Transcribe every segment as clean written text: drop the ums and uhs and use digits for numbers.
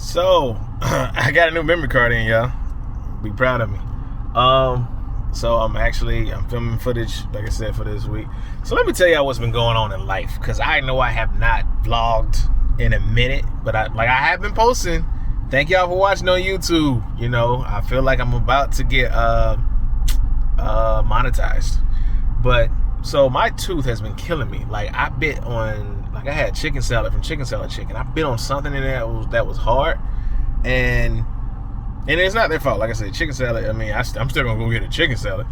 So, I got a new memory card in, y'all. Be proud of me. So I'm filming footage, like I said, for this week. So let me tell y'all what's been going on in life, because I know I have not vlogged in a minute, but I have been posting. Thank y'all for watching on YouTube. You know, I feel like I'm about to get monetized. But so my tooth has been killing me. Like I bit on, like I had chicken salad from Chicken Salad Chicken. I bit on something in there that was hard, and it's not their fault. Like I said, chicken salad, I mean, I'm still gonna go get a chicken salad.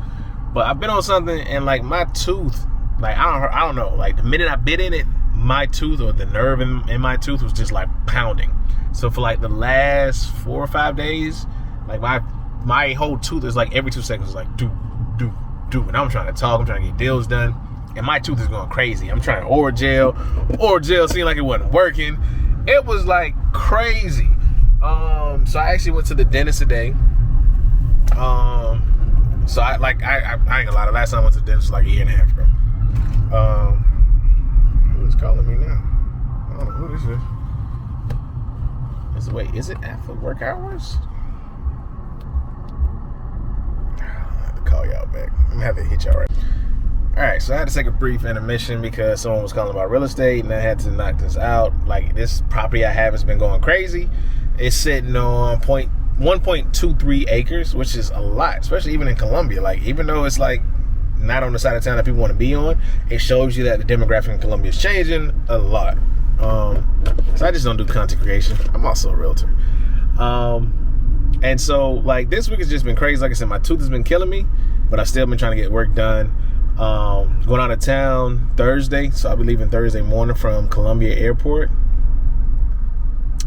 But I bit on something, and like my tooth, like I don't know, like the minute I bit in it, my tooth, or the nerve in my tooth, was just like pounding. So for like the last 4 or 5 days, like my whole tooth is like every 2 seconds is like do. And I'm trying to talk, I'm trying to get deals done, and my tooth is going crazy. I'm trying oral gel seemed like it wasn't working. It was like crazy. So I actually went to the dentist today. So I ain't gonna lie, the last time I went to the dentist was like a year and a half ago. Who's calling me now? I don't know who this is. Wait, is it after work hours? I'll have to call y'all back. I'm gonna have to hit y'all right. Alright, so I had to take a brief intermission because someone was calling about real estate, and I had to knock this out. Like, this property I have has been going crazy. It's sitting on 1.23 acres, which is a lot, especially even in Colombia. Like, even though it's like not on the side of town that people want to be on, it shows you that the demographic in Colombia is changing a lot. So I just don't do content creation. I'm also a realtor. And so like this week has just been crazy. Like I said, my tooth has been killing me, but I've still been trying to get work done. Going out of town Thursday, so I'll be leaving Thursday morning from Columbia Airport.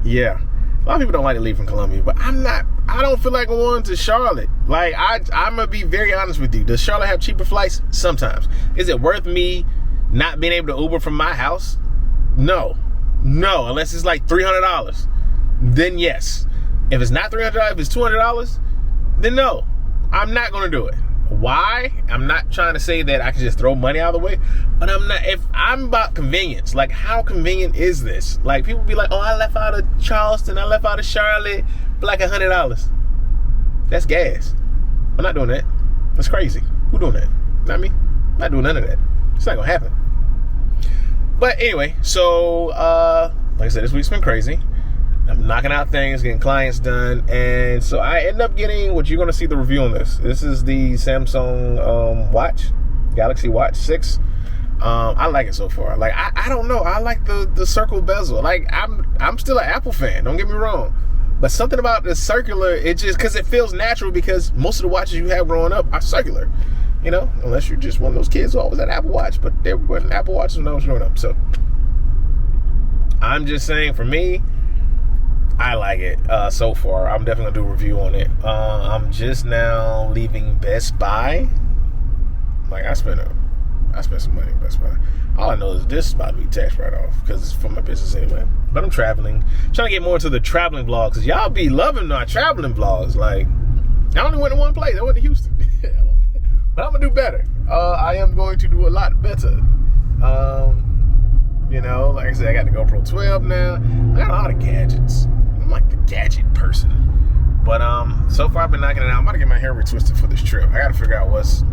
Yeah, a lot of people don't like to leave from Columbia, but I don't feel like going to Charlotte. Like I'm gonna be very honest with you. Does Charlotte have cheaper flights? Sometimes. Is it worth me not being able to Uber from my house? No, unless it's like $300. Then yes. If it's not $300, if it's $200, then no, I'm not gonna do it. Why? I'm not trying to say that I can just throw money out of the way, but I'm about convenience. Like, how convenient is this? Like, people be like, oh, I left out of Charleston, I left out of Charlotte for like $100. That's gas. I'm not doing that. That's crazy. Who doing that? Not me. I'm not doing none of that. It's not gonna happen. But anyway, so like I said, this week's been crazy. I'm knocking out things, getting clients done, and so I end up getting what you're going to see the review on this. This is the Samsung watch, Galaxy Watch 6. I like it so far. Like I don't know, I like the circle bezel. Like I'm still an Apple fan. Don't get me wrong, but something about the circular, it just because it feels natural. Because most of the watches you have growing up are circular, you know, unless you're just one of those kids who always had Apple Watch. But there wasn't Apple Watches when I was growing up. So I'm just saying, for me, I like it so far. I'm definitely gonna do a review on it. I'm just now leaving Best Buy. Like I spent some money at Best Buy. All I know is this is about to be tax write-off because it's for my business anyway. But I'm traveling, trying to get more into the traveling vlogs, because y'all be loving my traveling vlogs. Like, I only went to one place. I went to Houston, but I'm gonna do better. I am going to do a lot better. You know, like I said, I got the GoPro 12 now. I got a lot of gadgets. I'm like the gadget person. But so far I've been knocking it out. I'm about to get my hair retwisted for this trip. I gotta figure out what's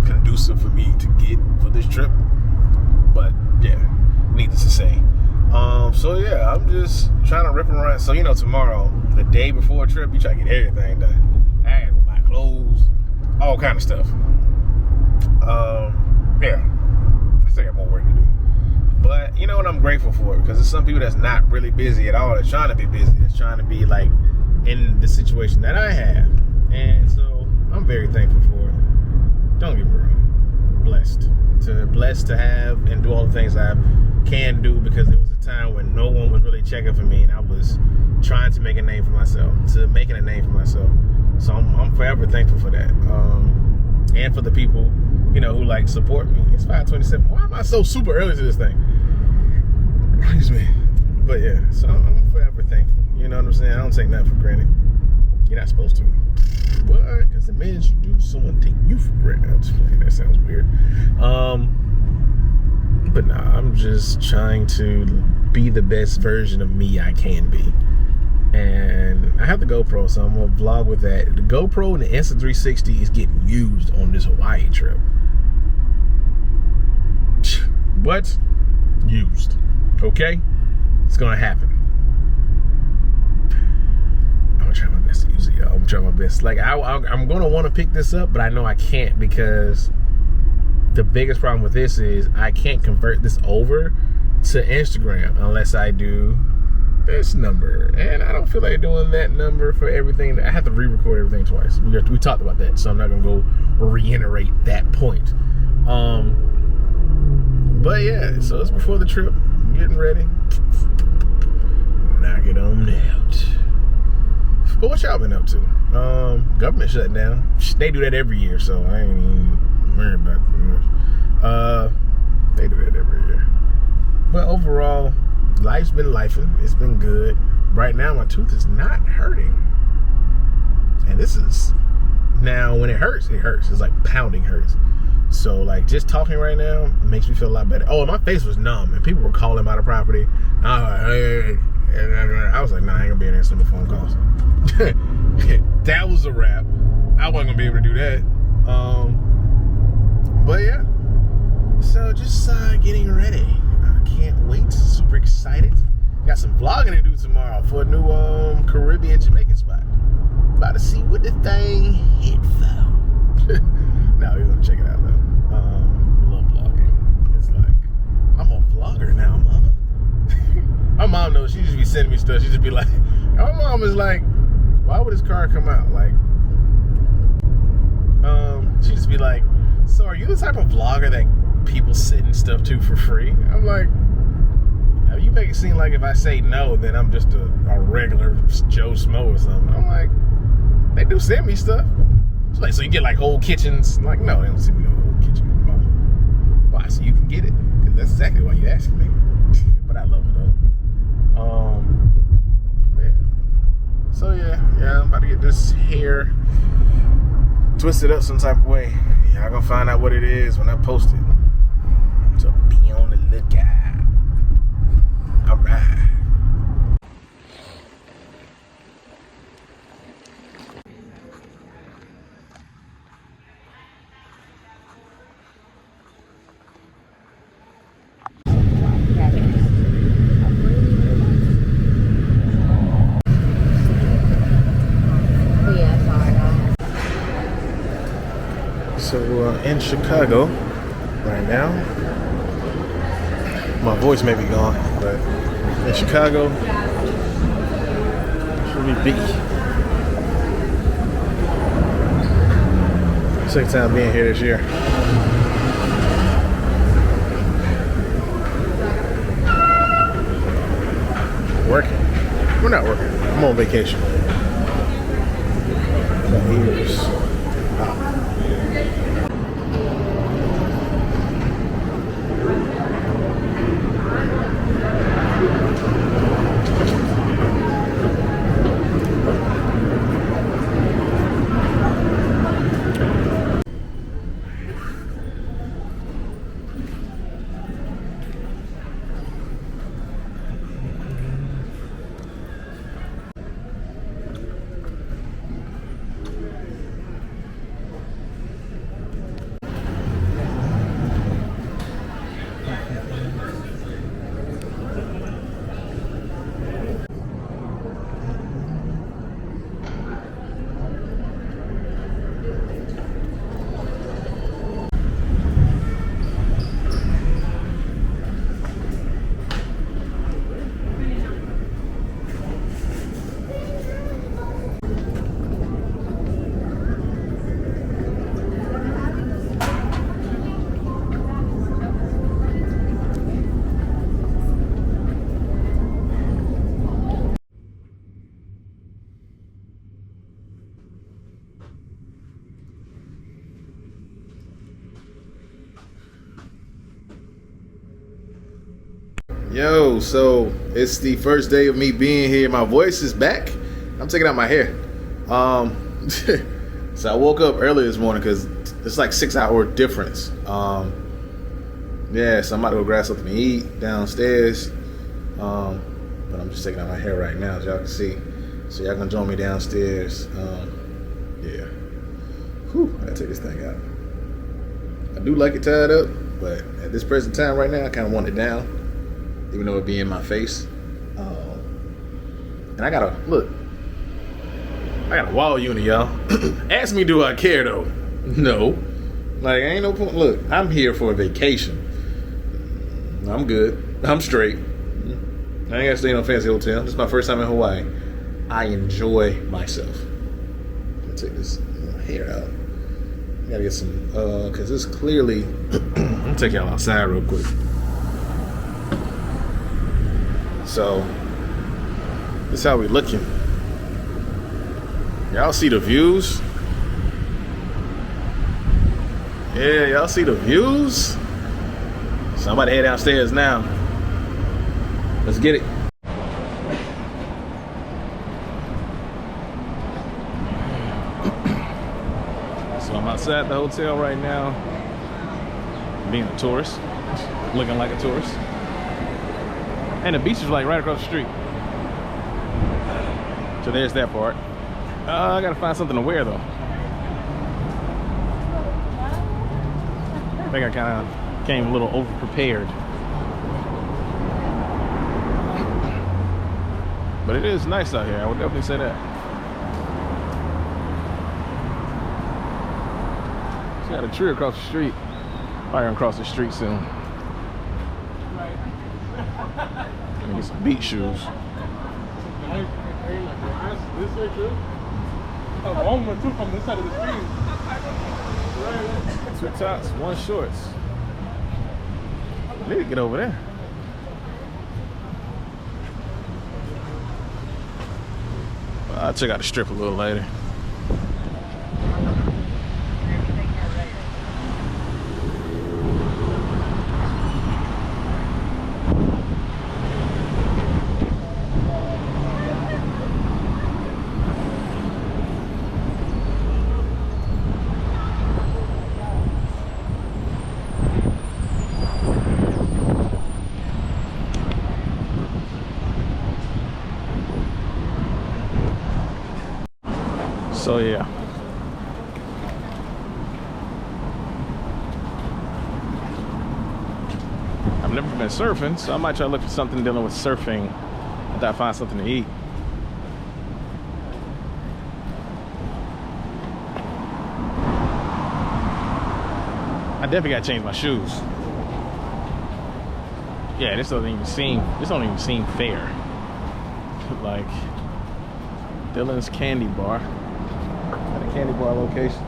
conducive for me to get for this trip. But yeah, needless to say. So yeah, I'm just trying to rip and run. So, you know, tomorrow, the day before a trip, you try to get everything done. I gotta go buy clothes, all kind of stuff. Yeah, I still got more work to do. But you know what, I'm grateful for it, because there's some people that's not really busy at all. They're trying to be busy. They're trying to be like in the situation that I have. And so I'm very thankful for it. Don't get me wrong. Blessed to have and do all the things I can do, because there was a time when no one was really checking for me, and I was trying to make a name for myself, So I'm forever thankful for that. And for the people, you know, who like support me. It's 5:27. Why am I so super early to this thing? Excuse me. But yeah, so I'm forever thankful. You know what I'm saying? I don't take that for granted. You're not supposed to. But because the man should do, someone take you for granted. I'm just playing. That sounds weird. But nah, I'm just trying to be the best version of me I can be. And I have the GoPro, so I'm gonna vlog with that. The GoPro and the Insta360 is getting used on this Hawaii trip. What? Used. Okay? It's gonna happen. I'm gonna try my best to use it, y'all. I'm gonna try my best. Like, I'm gonna wanna pick this up, but I know I can't because the biggest problem with this is I can't convert this over to Instagram unless I do this number. And I don't feel like doing that number for everything. I have to re-record everything twice. We talked about that, so I'm not gonna go reiterate that point. But yeah, so it's before the trip. I'm getting ready. Knock it on out. But what y'all been up to? Government shutting down. They do that every year, so I ain't even worried about it. They do that every year. But overall, life's been lifing. It's been good. Right now, my tooth is not hurting. And this is, now when it hurts, it hurts. It's like pounding hurts. So like just talking right now makes me feel a lot better. Oh, my face was numb and people were calling by the property. I was like, nah, I ain't gonna be able to answer the phone calls. That was a wrap. I wasn't gonna be able to do that. But yeah. So just getting ready. I can't wait. Super excited. Got some vlogging to do tomorrow for a new Caribbean Jamaican spot. About to see what the thing hit for. Now we're gonna check it out though. Love vlogging. It's like I'm a vlogger now, mama. My mom knows. She just be sending me stuff. She just be like, my mom is like, why would this car come out? Like, she just be like, so are you the type of vlogger that people send stuff to for free? I'm like, you make it seem like if I say no, then I'm just a regular Joe Smo or something. I'm like, they do send me stuff. It's like, so you get like whole kitchens? I'm like, no, they don't send me no whole kitchen, mama. Why? So you can get it? Because that's exactly why you asking me. But I love it though. Yeah. So yeah, I'm about to get this hair twisted up some type of way. Y'all gonna find out what it is when I post it. So be on the lookout. All right. So in Chicago right now, my voice may be gone, but in Chicago, should be B. Second time being here this year. Working? We're not working. I'm on vacation. My ears. Wow. Yo, so it's the first day of me being here. My voice is back. I'm taking out my hair. So I woke up early this morning because it's like 6-hour difference. Yeah, so I'm about to go grab something to eat downstairs. But I'm just taking out my hair right now, as y'all can see. So y'all gonna join me downstairs. Yeah. Whew, I gotta take this thing out. I do like it tied up, but at this present time right now, I kind of want it down, even though it be in my face. And I got a wall unit, y'all. Ask me, do I care though? No. Like, ain't no point. Look, I'm here for a vacation. I'm good. I'm straight. I ain't gotta stay in no fancy hotel. This is my first time in Hawaii. I enjoy myself. I'm gonna take this hair out. I gotta get some, cause it's clearly, I'm gonna take y'all outside real quick. So, this is how we looking. Y'all see the views? Yeah, y'all see the views? Somebody head downstairs now. Let's get it. So I'm outside the hotel right now, being a tourist, looking like a tourist. And the beach is like right across the street. So there's that part. I gotta find something to wear though. I think I kind of came a little over-prepared. But it is nice out here, I would definitely say that. Just got a tree across the street. Probably gonna cross the street soon. Let me get some beach shoes. This way too? Oh, one too from this side of the street. Two tops, one shorts. I need to get over there. Well, I'll check out the strip a little later. So yeah, I've never been surfing, so I might try to look for something dealing with surfing until I find something to eat. I definitely gotta change my shoes. Yeah, this don't even seem fair. Like Dylan's Candy Bar. At a candy bar location.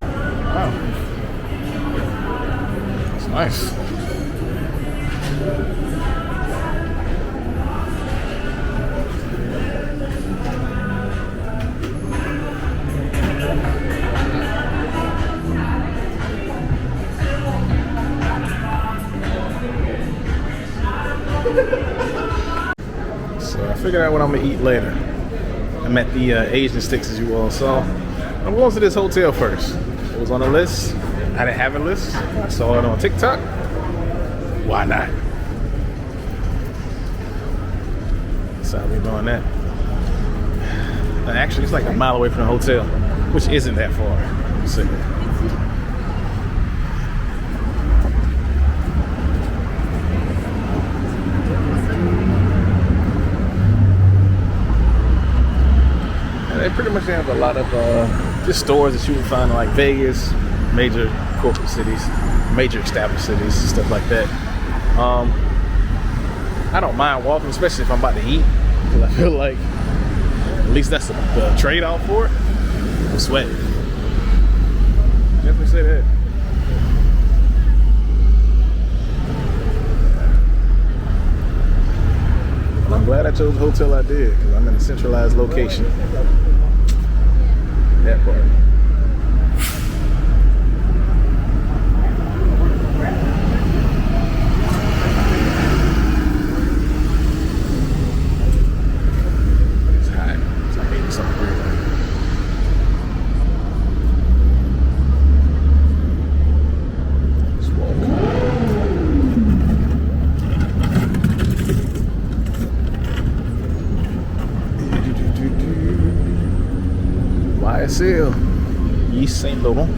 Wow. That's nice. So I figured out what I'm gonna eat later. I'm at the Asian Sticks, as you all saw. I'm going to this hotel first. It was on the list. I didn't have a list. I saw it on TikTok. Why not? So I'll be doing that. Actually, it's like a mile away from the hotel, which isn't that far. So, they pretty much have a lot of just stores that you would find in like Vegas, major corporate cities, major established cities, stuff like that. I don't mind walking, especially if I'm about to eat, because I feel like at least that's the trade-off for it. I'm sweating. Definitely say that. Well, I'm glad I chose the hotel I did, because I'm in a centralized location. That part. YSL, East St. Laurent.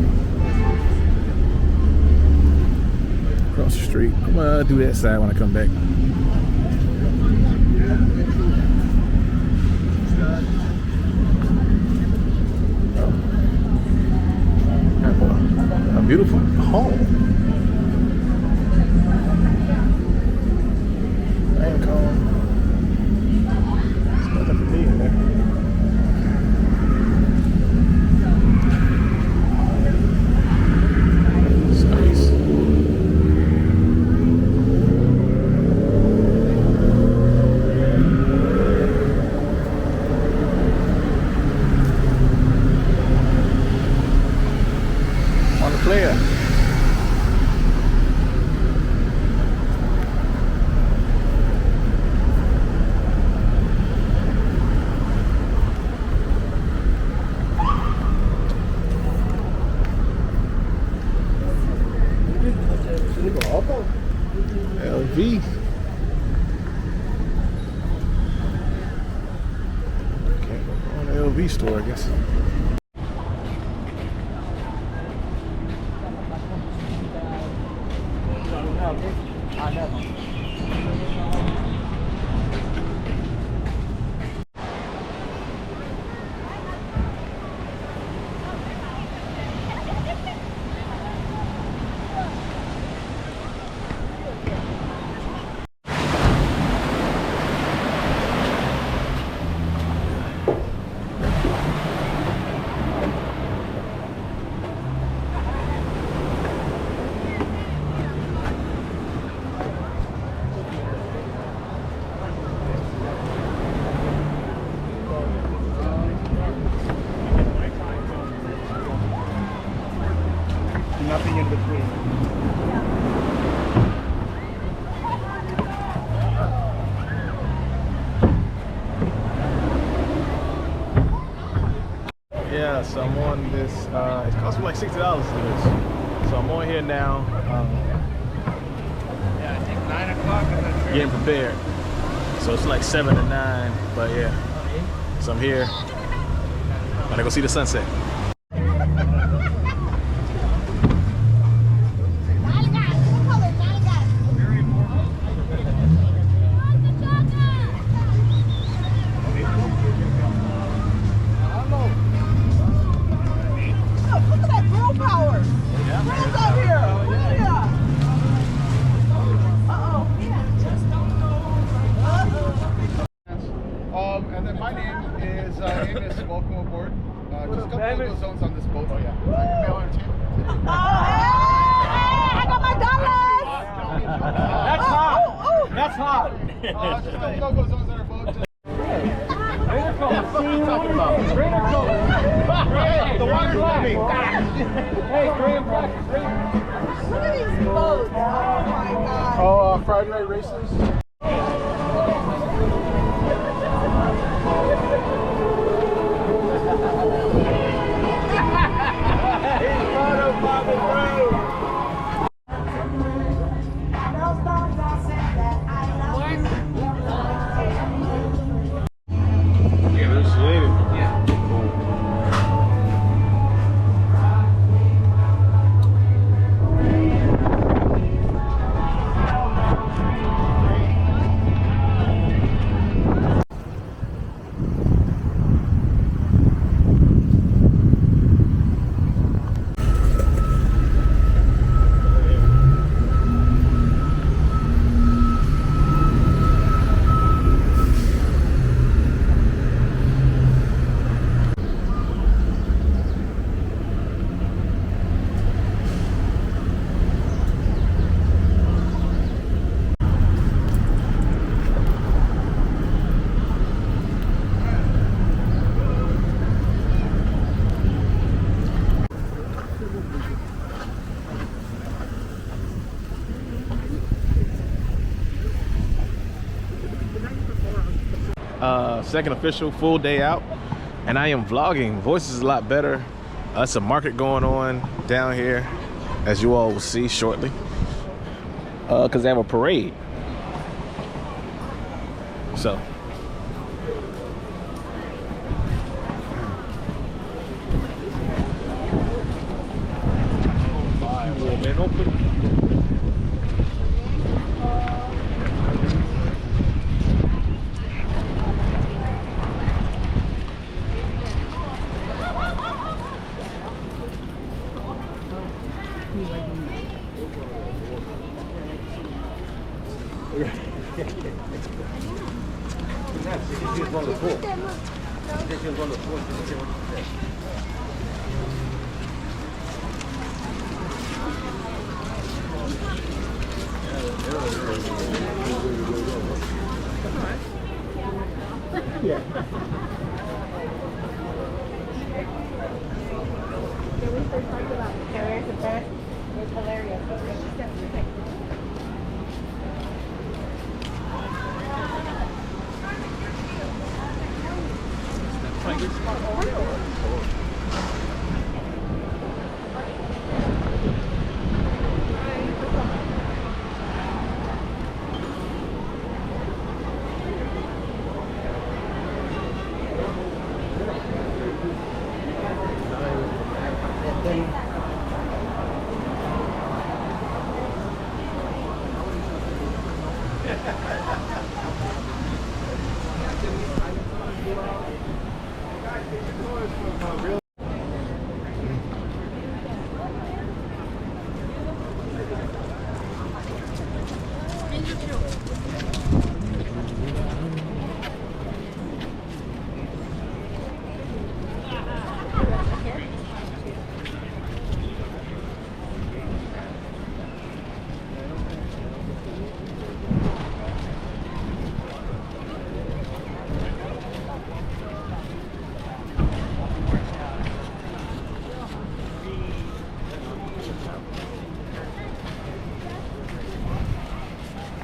Across the street. I'm gonna do that side when I come back. A beautiful home. There's nothing for me in there. It's nice. On the player. LV. Can't go on the LV store, I guess. Nothing in between. Yeah, so I'm on this. It cost me like $60 for this. So I'm on here now. Yeah, I think 9 o'clock and then Getting prepared. So it's like 7 to 9, but yeah. So I'm here. Gonna go see the sunset. And then my name is Amos. Welcome aboard. Just a couple of those zones on this boat. Oh yeah. Male entertainment. I got my dollars. That's hot. That's hot. Just a couple logo zones on our boat. Talking about The water's moving. Hey, Graham, look at these boats. Oh my God. Oh, Friday night races. Second official full day out, and I am vlogging. Voice is a lot better. It's a market going on down here, as you all will see shortly, because they have a parade. So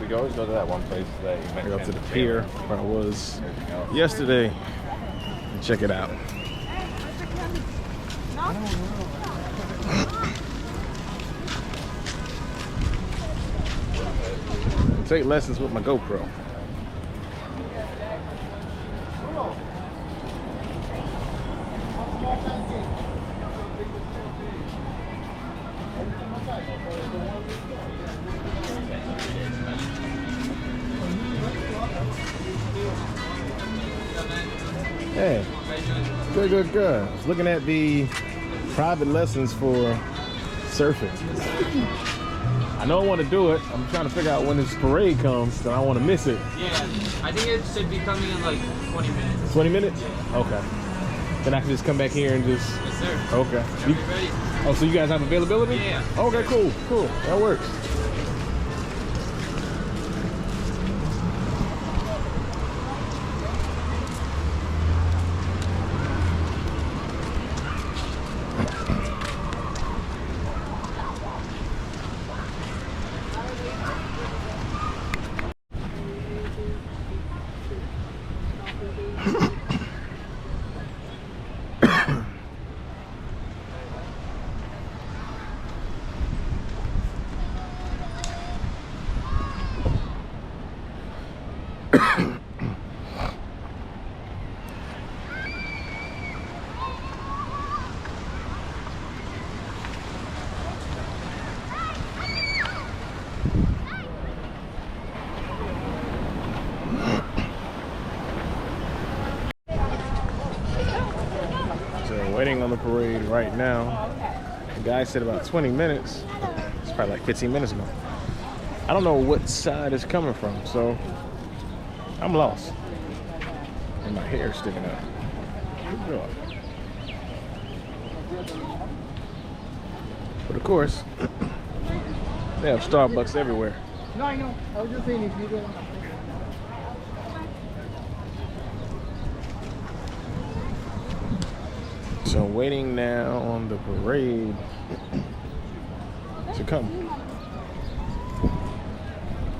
We always go to that one place that you I go to the pier where I was yesterday and check it out. Take lessons with my GoPro. Hey, good. I was looking at the private lessons for surfing. I know I want to do it. I'm trying to figure out when this parade comes, so I don't want to miss it. Yeah, I think it should be coming in like 20 minutes. 20 minutes? Okay. Then I can just come back here and just... Yes, sir. Okay. Are you ready? Oh, so you guys have availability? Yeah. Okay, cool. That works. Waiting on the parade right now. The guy said about 20 minutes. It's probably like 15 minutes ago. I don't know what side it's coming from, so I'm lost. And my hair's sticking up. But of course, they have Starbucks everywhere. No, I know. I was just saying if you go. So waiting now on the parade to come.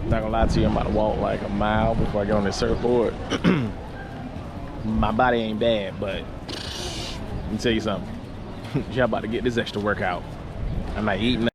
Not gonna lie to you, I'm about to walk like a mile before I get on this surfboard. My body ain't bad, but let me tell you something. Y'all about to get this extra workout. I'm not eating.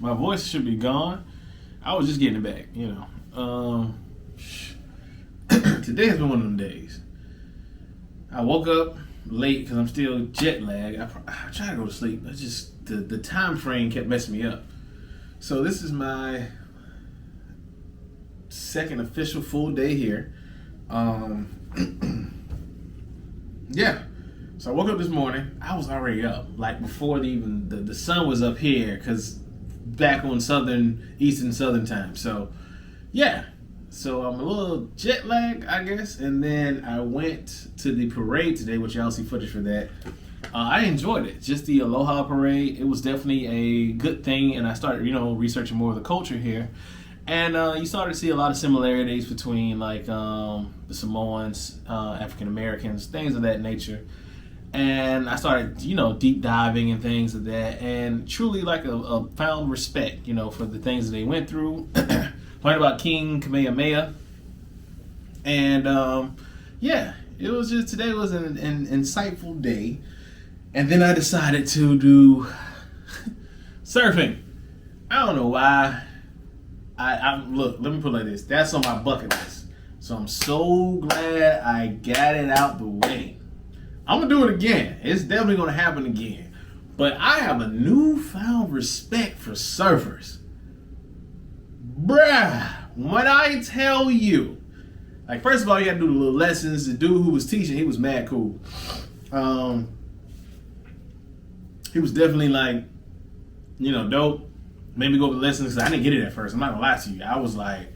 My voice should be gone. I was just getting it back, you know. Today has been one of them days. I woke up late because I'm still jet lagged. I try to go to sleep. It's just the time frame kept messing me up. So this is my second official full day here. Yeah. So I woke up this morning. I was already up, like before the sun was up here, because back on Eastern Southern time. So yeah. So I'm a little jet lagged, I guess. And then I went to the parade today, which y'all see footage for that. I enjoyed it. Just the Aloha Parade. It was definitely a good thing. And I started, researching more of the culture here. And you started to see a lot of similarities between like the Samoans, African Americans, things of that nature. And I started, deep diving and things of that. And truly like a found respect, for the things that they went through. Learned about King Kamehameha. And yeah, it was just, today was an insightful day. And then I decided to do surfing. I don't know why. Look, let me put it like this. That's on my bucket list. So I'm so glad I got it out the way. I'm gonna do it again. It's definitely gonna happen again. But I have a newfound respect for surfers. Bruh, when I tell you, like, first of all, you gotta do the little lessons. The dude who was teaching, he was mad cool. He was definitely like, dope. Made me go over the lessons, because I didn't get it at first. I'm not gonna lie to you. I was like,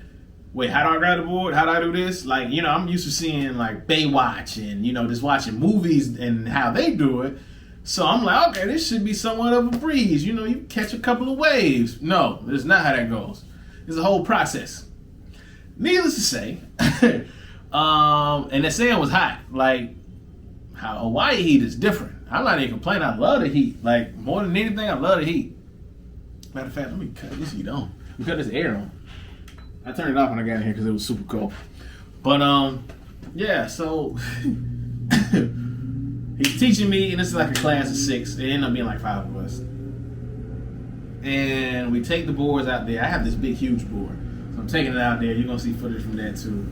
wait, how do I grab the board? How do I do this? Like, I'm used to seeing like Baywatch and, just watching movies and how they do it. So I'm like, okay, this should be somewhat of a breeze. You catch a couple of waves. No, that's not how that goes. It's a whole process. Needless to say, and the sand was hot. Like, how Hawaii heat is different. I'm not even complaining. I love the heat. Like, more than anything, I love the heat. Matter of fact, let me cut this heat on. Let me cut this air on. I turned it off when I got in here because it was super cold. But, yeah, so he's teaching me, and this is like a class of 6. It ended up being like 5 of us. And we take the boards out there. I have this big, huge board. So I'm taking it out there. You're going to see footage from that too.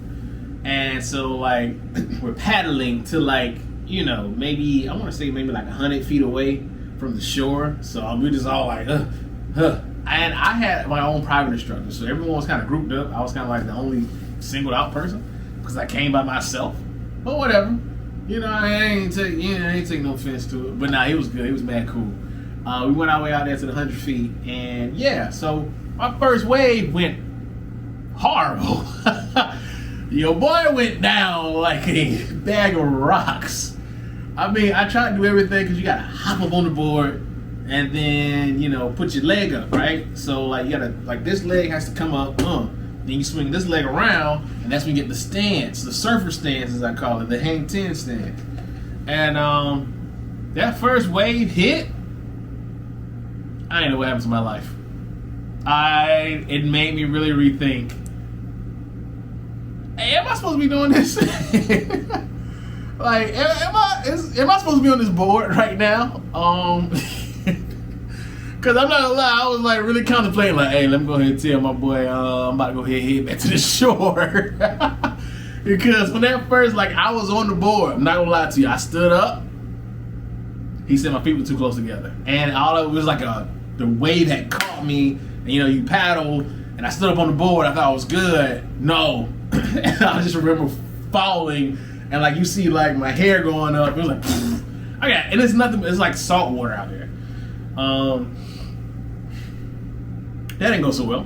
And so, like, we're paddling to, like, maybe, I want to say maybe like 100 feet away from the shore. So we're just all like, And I had my own private instructor. So everyone was kind of grouped up. I was kind of like the only singled out person because I came by myself. But whatever. I ain't take no offense to it. But nah, he was good. He was mad cool. We went our way out there to the 100 feet, and yeah, so my first wave went horrible. Your boy went down like a bag of rocks. I mean, I tried to do everything because you gotta hop up on the board and then, put your leg up, right? So like you gotta, like this leg has to come up, then you swing this leg around, and that's when you get the stance, the surfer stance as I call it, the hang 10 stance. And that first wave hit, I didn't know what happened to my life. It made me really rethink. Hey, am I supposed to be doing this? Like, am I supposed to be on this board right now? Cause I'm not gonna lie, I was like really contemplating, like, hey, let me go ahead and tell my boy, I'm about to go ahead and head back to the shore. Because when that first, like, I was on the board, I'm not gonna lie to you, I stood up. He said my feet were too close together, and all of it was like the wave had caught me. And, you paddle, and I stood up on the board. I thought it was good. No, and I just remember falling, and like you see like my hair going up. It was like, okay, and it's nothing. It's like salt water out there. That didn't go so well.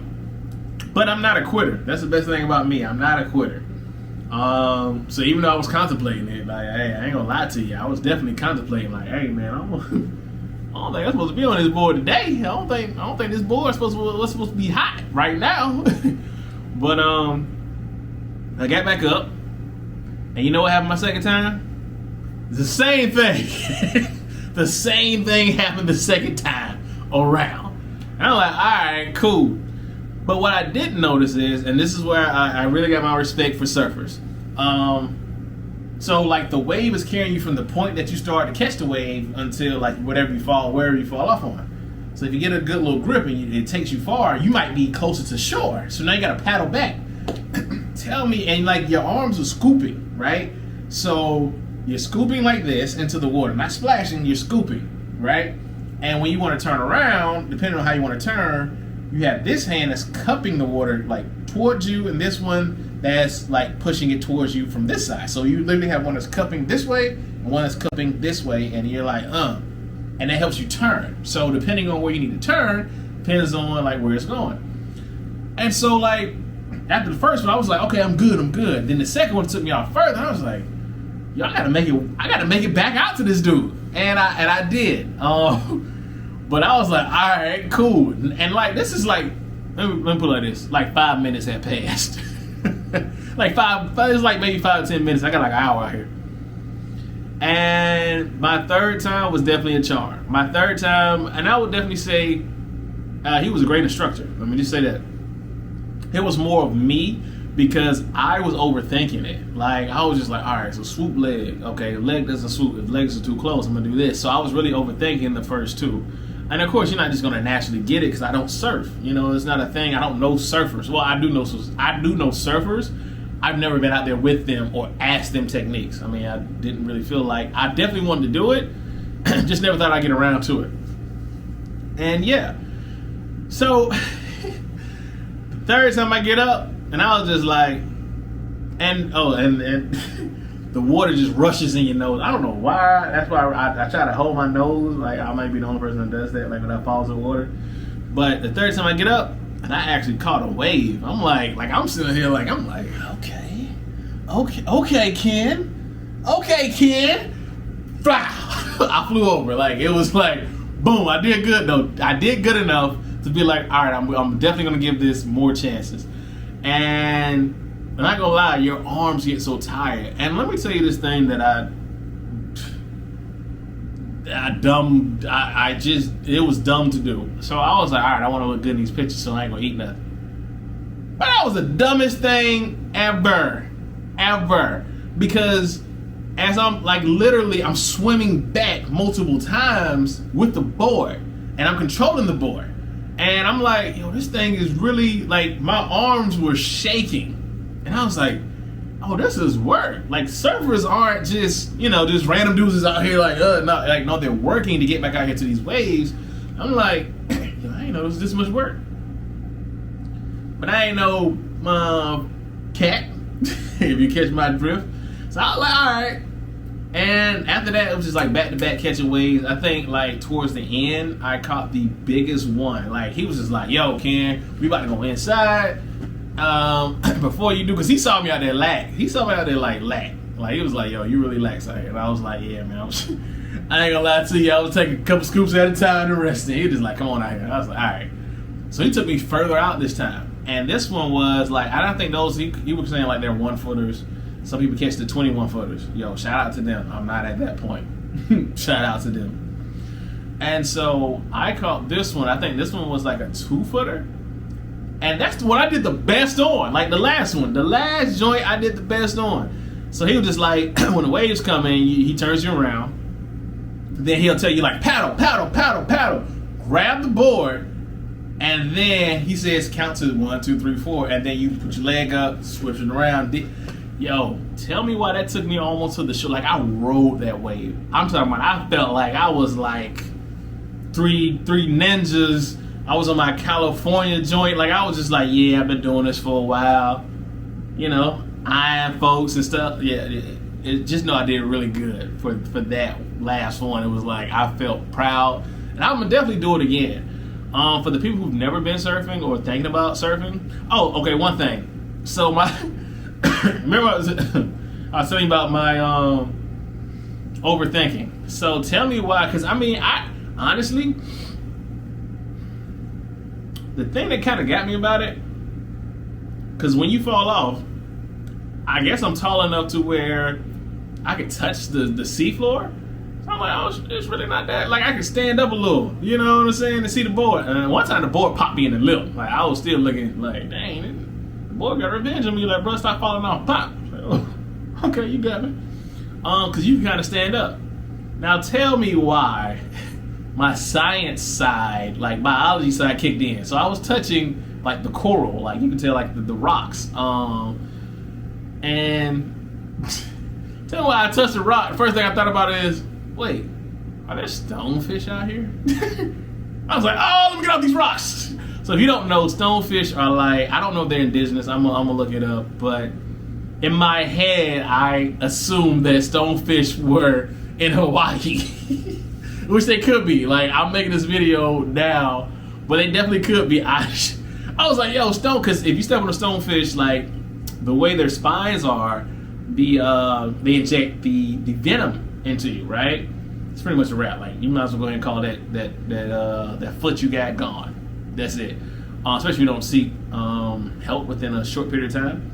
But I'm not a quitter. That's the best thing about me. I'm not a quitter. So even though I was contemplating it, like, hey, I ain't gonna lie to you, I was definitely contemplating, like, hey, man, I don't think I'm supposed to be on this board today. I don't think this board is supposed to be hot right now. But I got back up, and you know what happened my second time? The same thing. The same thing happened the second time around. And I'm like, all right, cool. But what I didn't notice is, and this is where I really got my respect for surfers. So like the wave is carrying you from the point that you start to catch the wave until like wherever you fall off on. So if you get a good little grip and it takes you far, you might be closer to shore. So now you got to paddle back. Tell me, and like your arms are scooping, right? So you're scooping like this into the water, not splashing, you're scooping, right? And when you want to turn around, depending on how you want to turn, you have this hand that's cupping the water like towards you, and this one that's like pushing it towards you from this side. So you literally have one that's cupping this way and one that's cupping this way, and you're like, and that helps you turn. So depending on where you need to turn, depends on like where it's going. And so like after the first one, I was like, okay, I'm good. Then the second one took me out further. I was like, yo, I gotta make it back out to this dude, and I did. But I was like, all right, cool. And like this is like, let me put it like this: like 5 minutes had passed. It's like maybe 5 to 10 minutes. I got like an hour out here. And my third time was definitely a charm. My third time, and I would definitely say he was a great instructor. Let me just say that. It was more of me because I was overthinking it. Like, I was just like, all right, so swoop leg. Okay, leg doesn't swoop. If legs are too close, I'm going to do this. So I was really overthinking the first two. And of course, you're not just going to naturally get it because I don't surf. You know, it's not a thing. I don't know surfers. Well, I do know surfers. I've never been out there with them or asked them techniques. I mean, I didn't really feel like, I definitely wanted to do it. Just never thought I'd get around to it. And yeah. So the third time I get up, and I was just like, and the water just rushes in your nose. I don't know why. That's why I try to hold my nose. Like, I might be the only person that does that, like when I falls in water. But the third time I get up, and I actually caught a wave. I'm like I'm sitting here like, I'm like, okay, Ken. Fly. I flew over. Like, it was like, boom, I did good though. I did good enough to be like, all right, I'm definitely gonna give this more chances. And I'm not gonna lie, your arms get so tired. And let me tell you this thing that it was dumb to do. So I was like, all right, I want to look good in these pictures, so I ain't gonna eat nothing. But that was the dumbest thing ever. Because as I'm like, literally, I'm swimming back multiple times with the board, and I'm controlling the board. And I'm like, yo, this thing is really, like, my arms were shaking. And I was like, oh, this is work. Like, surfers aren't just, just random dudes is out here like, no, they're working to get back out here to these waves. I'm like, I ain't know it was this much work. But I ain't no cat, if you catch my drift. So I was like, all right. And after that, it was just like back-to-back catching waves. I think like towards the end, I caught the biggest one. Like, he was just like, yo, Ken, we about to go inside. Before you do, because he saw me out there lack. He saw me out there like lack. Like, he was like, yo, you really lax out here. And I was like, yeah, man. I ain't gonna lie to you. I was taking a couple scoops at a time and resting. He was just like, come on out here. I was like, all right. So he took me further out this time. And this one was like, I don't think those, he was saying like they're 1-footers. Some people catch the 21-footers. Yo, shout out to them. I'm not at that point. Shout out to them. And so I caught this one. I think this one was like a 2-footer. And that's the one I did the best on. Like the last one. The last joint I did the best on. So he was just like, when the waves come in, he turns you around. Then he'll tell you like, paddle. Grab the board. And then he says, count to 1, 2, 3, 4. And then you put your leg up, switch it around. Yo, tell me why that took me almost to the shore. Like, I rode that wave. I'm talking about, I felt like I was like three ninjas. I was on my California joint. Like, I was just like, yeah, I've been doing this for a while. Iron folks and stuff. Yeah, just know I did really good for that last one. It was like, I felt proud. And I'm going to definitely do it again. For the people who've never been surfing or thinking about surfing. Oh, okay, one thing. So remember I was telling you about my overthinking. So tell me why, because I honestly, the thing that kind of got me about it, because when you fall off, I guess I'm tall enough to where I could touch the seafloor. So I'm like, oh, it's really not that. Like, I can stand up a little, you know what I'm saying, to see the board. And one time the board popped me in the lip. Like, I was still looking like, dang, the board got revenge on me. Like, bro, stop falling off. Pop. Like, oh, okay, you got me. Because you can kind of stand up. Now tell me why my science side, like biology side, kicked in. So I was touching like the coral, like you can tell, like the rocks. And tell me why I touched the rock. The first thing I thought about is, wait, are there stonefish out here? I was like, oh, let me get off these rocks. So if you don't know, stonefish are like, I don't know if they're indigenous. I'm gonna look it up, but in my head, I assumed that stonefish were in Hawaii, which they could be. Like, I'm making this video now, but they definitely could be. I was like, yo, because if you step on a stonefish, like the way their spines are, they inject the venom into you, right? It's pretty much a wrap. Like, you might as well go ahead and call that foot you got gone. That's it. Especially if you don't seek help within a short period of time.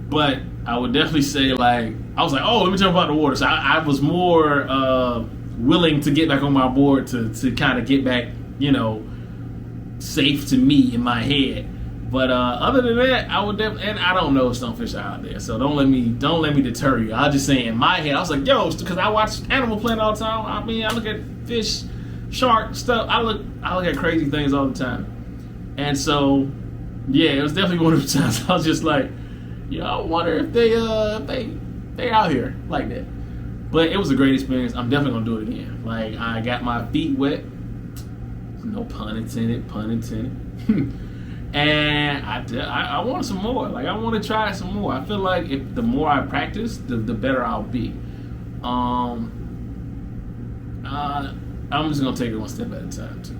But I would definitely say, like, I was like, oh, let me jump out the water. So I was more willing to get back on my board to kind of get back, you know, safe to me in my head. But other than that, I would definitely, and I don't know if stonefish are out there, so don't let me deter you. I was just saying in my head, I was like, yo, because I watch Animal Planet all the time. I mean, I look at fish, shark stuff. I look at crazy things all the time. And so, yeah, it was definitely one of the times I was just like, yo, I wonder if they out here like that. But it was a great experience. I'm definitely gonna do it again. Like, I got my feet wet. No pun intended. And I want some more. Like, I want to try some more. I feel like if the more I practice, the better I'll be. I'm just gonna take it one step at a time too.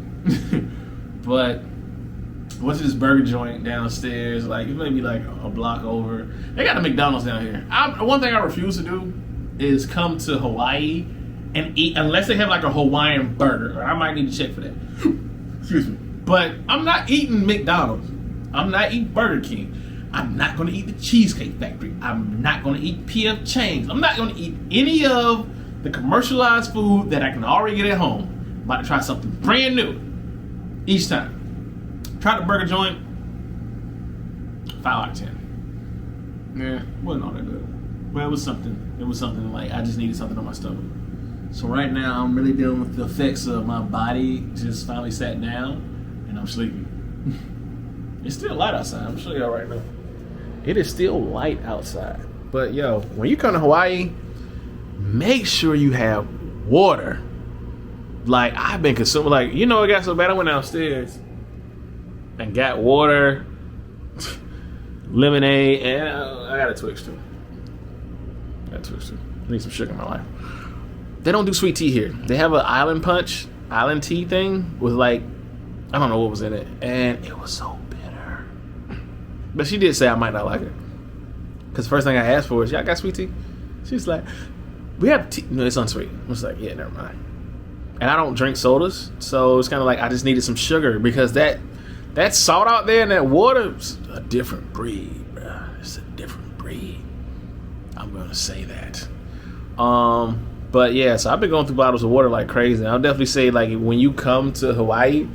But went to this burger joint downstairs, like it may be like a block over. They got a McDonald's down here. One thing I refuse to do is come to Hawaii and eat unless they have like a Hawaiian burger. I might need to check for that. Excuse me. But I'm not eating McDonald's. I'm not eating Burger King. I'm not gonna eat the Cheesecake Factory. I'm not gonna eat P.F. Chang's. I'm not gonna eat any of the commercialized food that I can already get at home. I'm about to try something brand new each time. Tried the burger joint, 5 out of 10. Yeah, wasn't all that good. But it was something. It was something like I just needed something on my stomach. So right now I'm really dealing with the effects of my body just finally sat down and I'm sleepy. It's still light outside. I'm showing y'all right now. It is still light outside. But yo, when you come to Hawaii, make sure you have water. Like, I've been consuming, like, you know, it got so bad I went downstairs and got water, lemonade, and I got a Twix too. I need some sugar in my life. They don't do sweet tea here. They have an island tea thing with like, I don't know what was in it, and it was so bitter. But she did say I might not like it. Because the first thing I asked for is, y'all got sweet tea? She's like, we have tea. No, it's unsweet. I was like, yeah, never mind. And I don't drink sodas, so it's kind of like I just needed some sugar because that salt out there in that water is a different breed, bro. It's a different breed. I'm gonna say that. But yeah, so I've been going through bottles of water like crazy. I'll definitely say, like, when you come to Hawaii,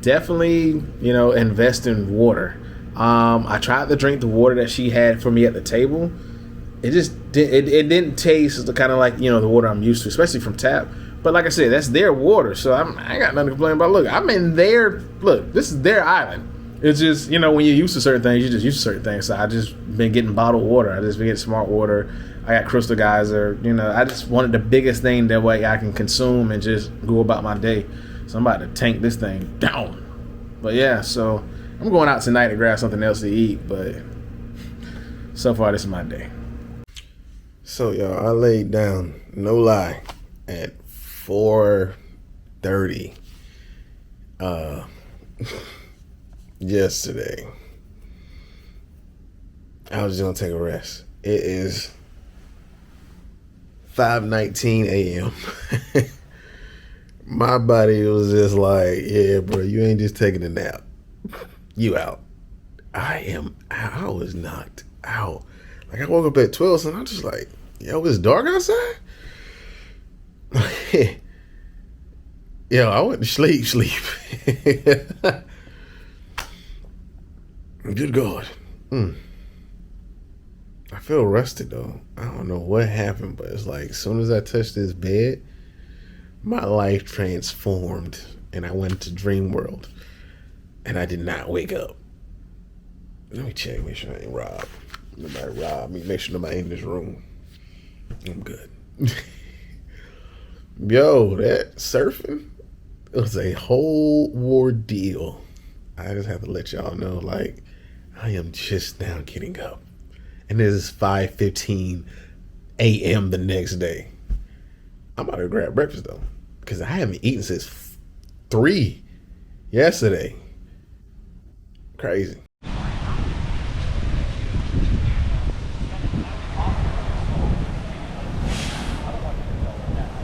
definitely, you know, invest in water. I tried to drink the water that she had for me at the table. It just it didn't taste kind of like, you know, the water I'm used to, especially from tap. But like I said, that's their water, so I ain't got nothing to complain about. Look, I'm in their, look, this is their island. It's just, you know, when you're used to certain things, you're just used to certain things. So I just been getting bottled water. I just been getting smart water. I got Crystal Geyser. You know, I just wanted the biggest thing that way I can consume and just go about my day. So I'm about to tank this thing down. But yeah, so I'm going out tonight to grab something else to eat. But so far, this is my day. So y'all, I laid down, no lie, at 4:30 yesterday. I was just gonna take a rest. It is 5:19 a.m. My body was just like, yeah, bro, you ain't just taking a nap. You out. I was knocked out. Like, I woke up at 12, and I'm just like, yo, it's dark outside? Yo, I went to sleep. Good God. I feel rested, though. I don't know what happened, but it's like, as soon as I touched this bed, my life transformed and I went to dream world and I did not wake up. Let me check, make sure I ain't robbed. Nobody robbed me, make sure nobody in this room. I'm good. Yo, that surfing, it was a whole ordeal. I just have to let y'all know, like, I am just now getting up. And it is 5:15 a.m. the next day. I'm about to grab breakfast though, because I haven't eaten since 3 yesterday. Crazy.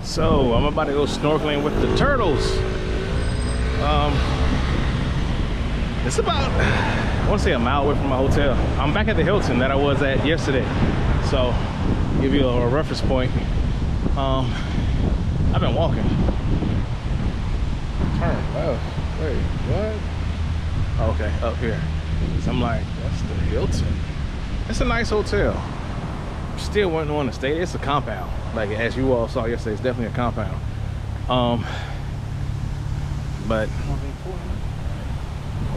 So I'm about to go snorkeling with the turtles. It's about, I want to say, a mile away from my hotel. I'm back at the Hilton that I was at yesterday. So give you a reference point. I've been walking. Turn left. Wait, what? Oh, okay, up here. So I'm like, that's the Hilton. It's a nice hotel. Still wouldn't want to stay there. It's a compound. Like, as you all saw yesterday, it's definitely a compound. But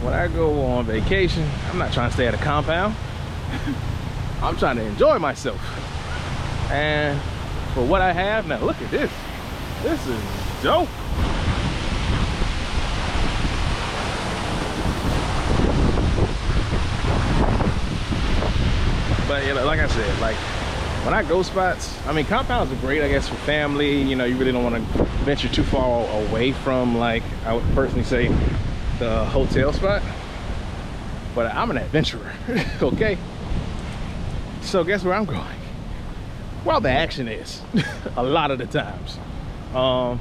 when I go on vacation, I'm not trying to stay at a compound. I'm trying to enjoy myself. And for what I have now, look at this. This is dope. But you know, like I said, like when I go spots, I mean, compounds are great, I guess, for family. You know, you really don't want to venture too far away from, like, I would personally say, the hotel spot. But I'm an adventurer, okay? So guess where I'm going? Well, the action is a lot of the times. Oh,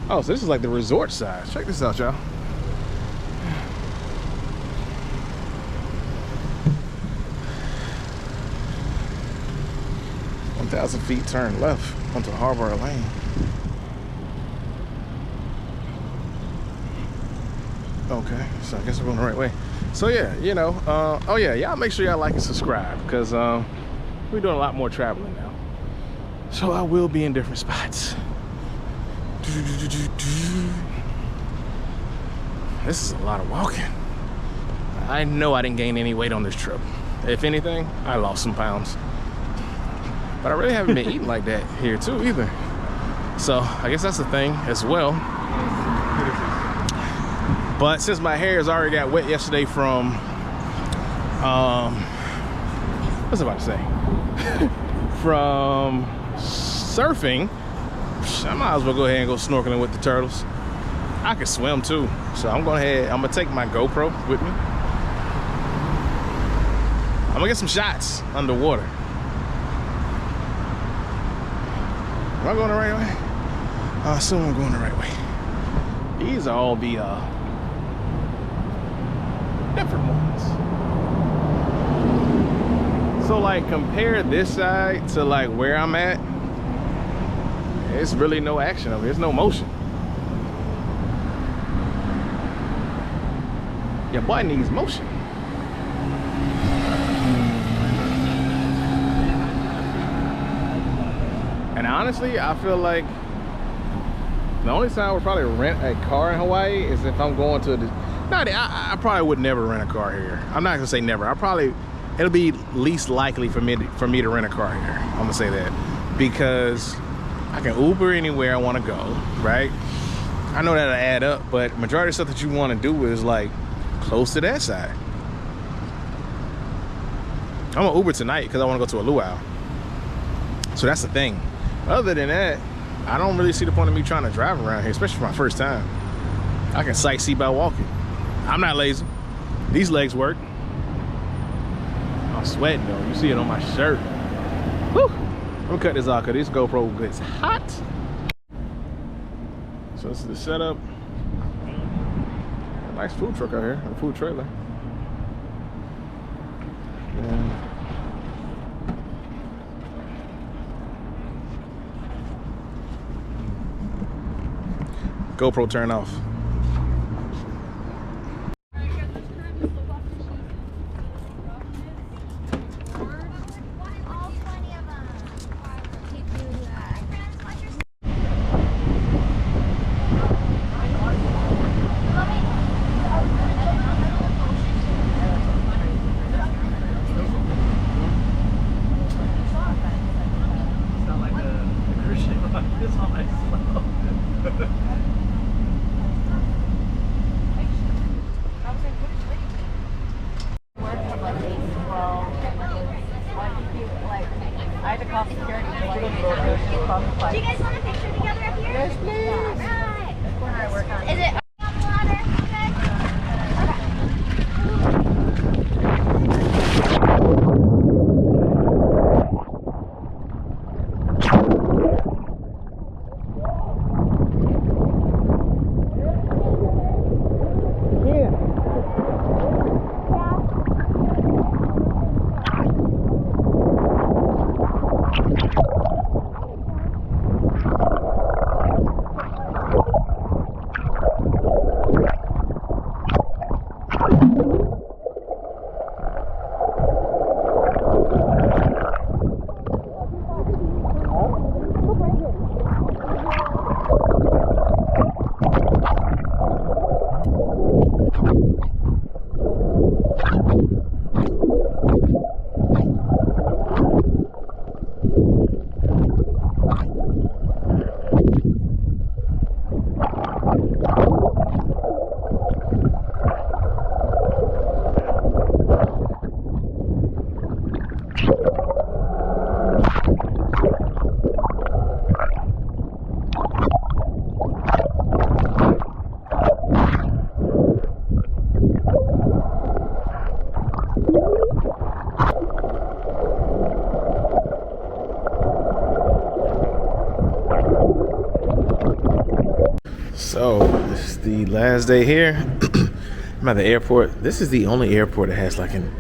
so this is like the resort side. Check this out, y'all. 1,000 feet, turn left onto Harbor Lane. Okay, so I guess we're going the right way. So yeah, you know, oh yeah, y'all make sure y'all like and subscribe, because we're doing a lot more traveling now. So I will be in different spots. This is a lot of walking. I know I didn't gain any weight on this trip. If anything, I lost some pounds. But I really haven't been eating like that here too either. So I guess that's the thing as well. But since my hair's already got wet yesterday from, what's I about to say? From surfing, I might as well go ahead and go snorkeling with the turtles. I can swim too, so I'm gonna take my GoPro with me. I'm gonna get some shots underwater. Am I going the right way? I assume I'm going the right way. These are all the different ones. So like, compare this side to like where I'm at. It's really no action over here. There's no motion. Your boy needs motion. And honestly, I feel like the only time I would probably rent a car in Hawaii is if I'm going to the... I probably would never rent a car here. I'm not gonna say never. It'll be least likely for me to rent a car here. I'm gonna say that. Because I can Uber anywhere I wanna go, right? I know that'll add up, but majority of stuff that you wanna do is like close to that side. I'm gonna Uber tonight because I wanna go to a luau. So that's the thing. Other than that, I don't really see the point of me trying to drive around here, especially for my first time. I can sightsee by walking. I'm not lazy. These legs work. I'm sweating though. You see it on my shirt. Whew. I'm gonna cut this off because this GoPro gets hot. So this is the setup. Nice food truck out here, a food trailer. And GoPro turn off. the last day here. I'm at the airport. This is the only airport that has like an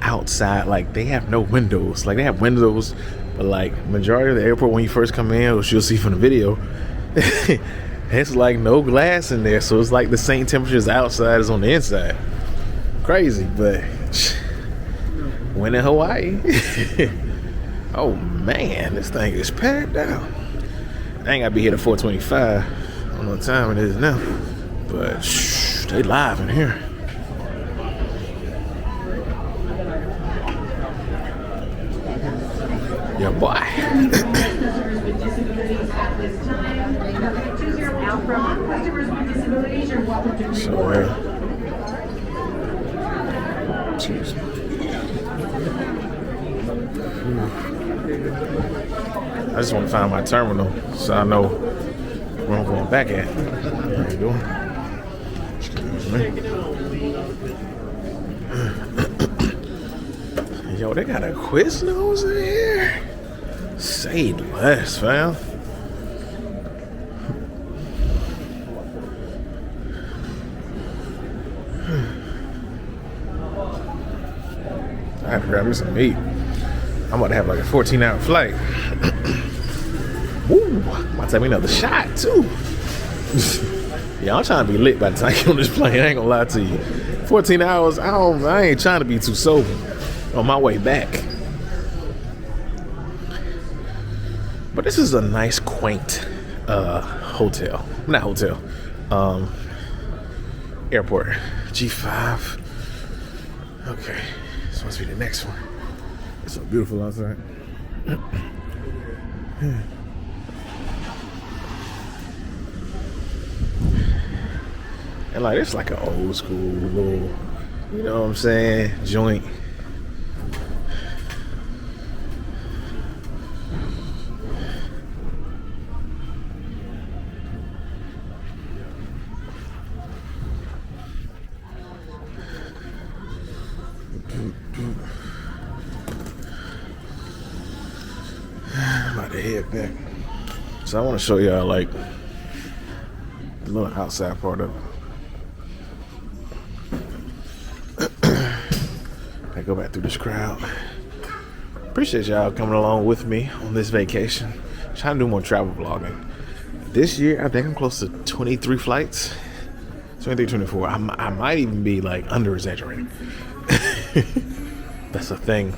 outside, like they have no windows. Like they have windows, but like majority of the airport when you first come in, which you'll see from the video, it's like no glass in there. So it's like the same temperature as outside as on the inside. Crazy, but when in Hawaii. Oh man, this thing is packed out. I ain't gotta be here at 4:25. I don't know what time it is now, but they live in here. Yeah, boy. So, excuse me. I just want to find my terminal so I know where I'm going back at. How you doing? Excuse me. Yo, they got a Quiznos in here. Say less, fam. I have to grab me some meat. I'm about to have like a 14-hour flight. Woo! Might take me another shot too. Yeah, I'm trying to be lit by the time I get on this plane. I ain't gonna lie to you. 14 hours. I ain't trying to be too sober on my way back. But this is a nice, quaint hotel. Not hotel. Airport. G5. Okay, this must be the next one. It's so beautiful outside. And like it's like an old school little, you know what I'm saying, joint. I'm about to head back. So I want to show y'all like the little outside part of it. I go back through this crowd. Appreciate y'all coming along with me on this vacation. Trying to do more travel vlogging. This year, I think I'm close to 23 flights. 23, 24. I might even be like under exaggerating. That's a thing.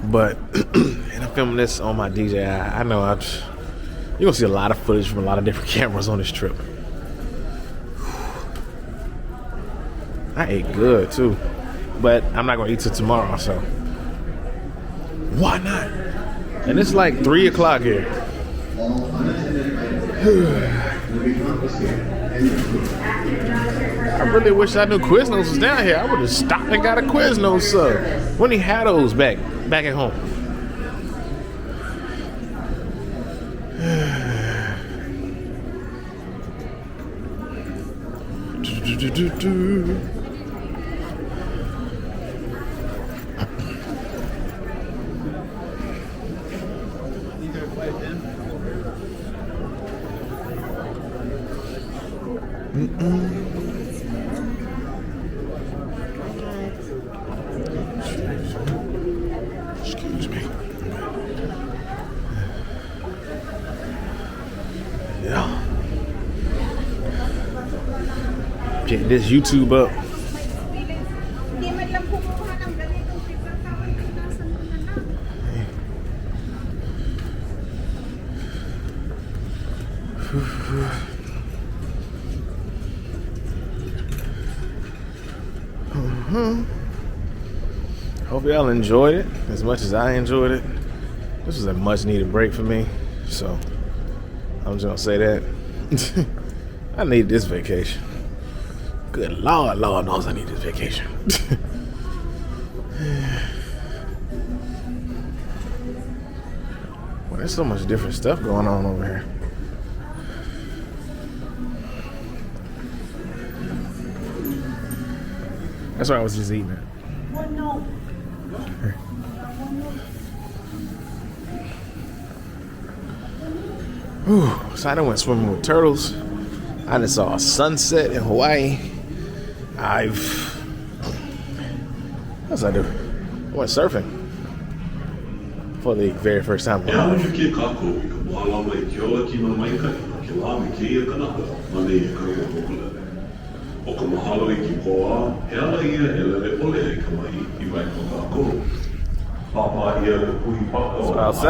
But and I'm filming this on my DJI. I know you're gonna see a lot of footage from a lot of different cameras on this trip. I ate good too, but I'm not gonna eat till tomorrow, so why not? And it's like 3 o'clock here. I really wish I knew Quiznos was down here. I would have stopped and got a Quiznos sub. When he had those back at home. Excuse me. Yeah. Get this YouTube up. Hope y'all enjoyed it as much as I enjoyed it. This was a much needed break for me, so I'm just gonna say that. I need this vacation. Good Lord, Lord knows I need this vacation. Well, there's so much different stuff going on over here. That's why I was just eating it. Whew. So I done went swimming with turtles. I just saw a sunset in Hawaii. What else I do? I went surfing for the very first time. So outside.